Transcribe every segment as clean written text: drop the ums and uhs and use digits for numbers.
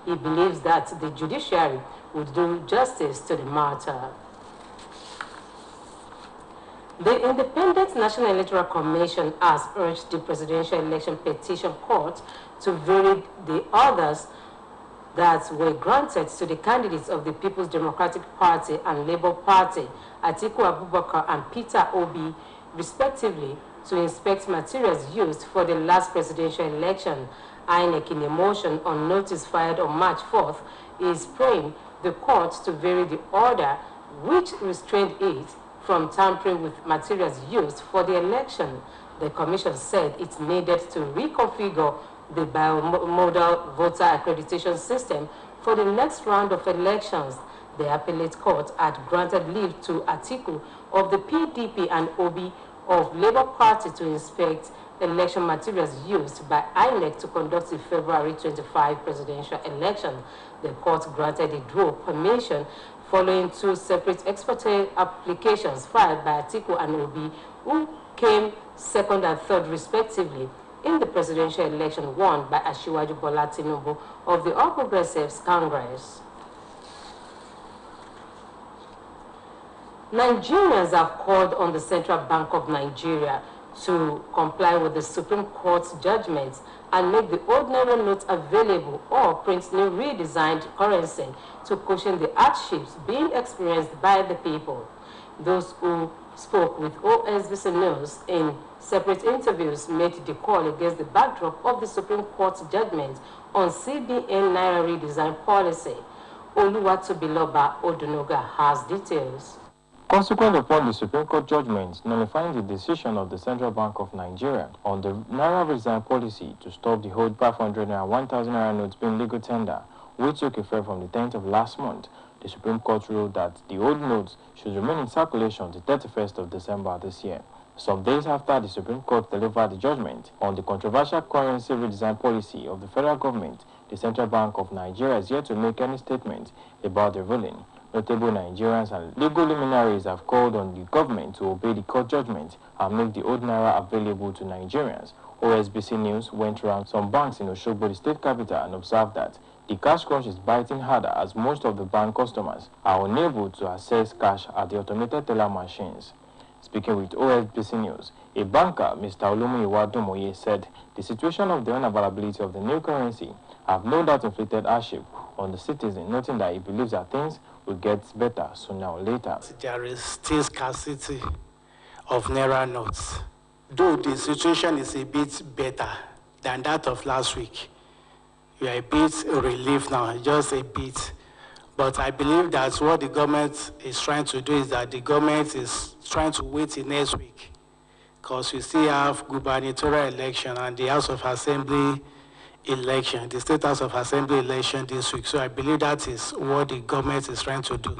he believes that the judiciary would do justice to the matter. The Independent National Electoral Commission has urged the Presidential Election Petition Court to vary the orders that were granted to the candidates of the People's Democratic Party and Labour Party, Atiku Abubakar and Peter Obi, respectively, to inspect materials used for the last presidential election. INEC, in a motion on notice filed on March 4th, is praying the court to vary the order which restrained it from tampering with materials used for the election. The commission said it needed to reconfigure the bimodal voter accreditation system for the next round of elections. The appellate court had granted leave to Atiku of the PDP and Obi of Labour Party to inspect election materials used by INEC to conduct the February 25 presidential election. The court granted the dual permission following two separate ex parte applications filed by Atiku and Obi, who came second and third respectively in the presidential election won by Asiwaju Bola Tinubu of the All Progressives Congress. Nigerians have called on the Central Bank of Nigeria to comply with the Supreme Court's judgments and make the old naira note available or print new redesigned currency to cushion the hardships being experienced by the people. Those who spoke with Osbc News in separate interviews made the call against the backdrop of the Supreme Court's judgment on CBN Naira redesign policy. Oluwatobiloba Odunoga has details. Consequent upon the Supreme Court judgment nullifying the decision of the Central Bank of Nigeria on the Naira redesign policy to stop the whole 500 and 1,000 Naira notes being legal tender, which took effect from the 10th of last month, the Supreme Court ruled that the old notes should remain in circulation the 31st of December this year. Some days after the Supreme Court delivered the judgment on the controversial currency redesign policy of the federal government, the Central Bank of Nigeria is yet to make any statement about the ruling. Notable Nigerians and legal luminaries have called on the government to obey the court judgment and make the old naira available to Nigerians. Osbc News went around some banks in Osogbo, the state capital, and observed that the cash crunch is biting harder as most of the bank customers are unable to access cash at the automated teller machines. Speaking with Osbc News, a banker, Mr. Olumiyiwa Dumoye, said the situation of the unavailability of the new currency have no doubt inflicted hardship on the citizen, noting that he believes that things will get better sooner or later. There is still scarcity of Naira notes, though the situation is a bit better than that of last week. We are a bit relieved now, just a bit. But I believe that what the government is trying to do is that the government is trying to wait till next week, because we still have gubernatorial election and the House of Assembly election, the State House of Assembly election this week. So I believe that is what the government is trying to do.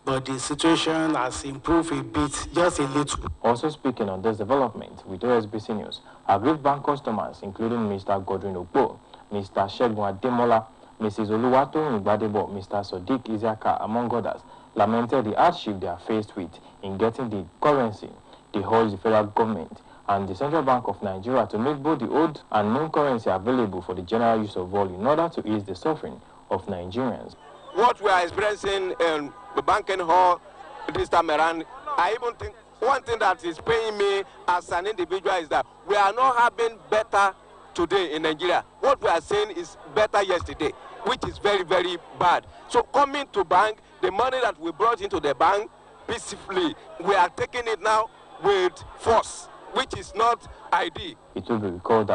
But the situation has improved a bit, just a little. Also speaking on this development with Osbc News, aggrieved bank customers, including Mr. Godwin Ogbo, Mr. Shegun Ademola, Mrs. Oluwatoyin Gbadebo, Mr. Sodiq Isiaka, among others, lamented the hardship they are faced with in getting the currency. They urged the federal government and the Central Bank of Nigeria to make both the old and new currency available for the general use of all in order to ease the suffering of Nigerians. What we are experiencing in the banking hall this time around, I even think one thing that is paying me as an individual is that we are not having better today in Nigeria. What we are saying is better yesterday, which is very, very bad. So coming to bank, the money that we brought into the bank peacefully, we are taking it now with force, which is not ideal. It will be recalled that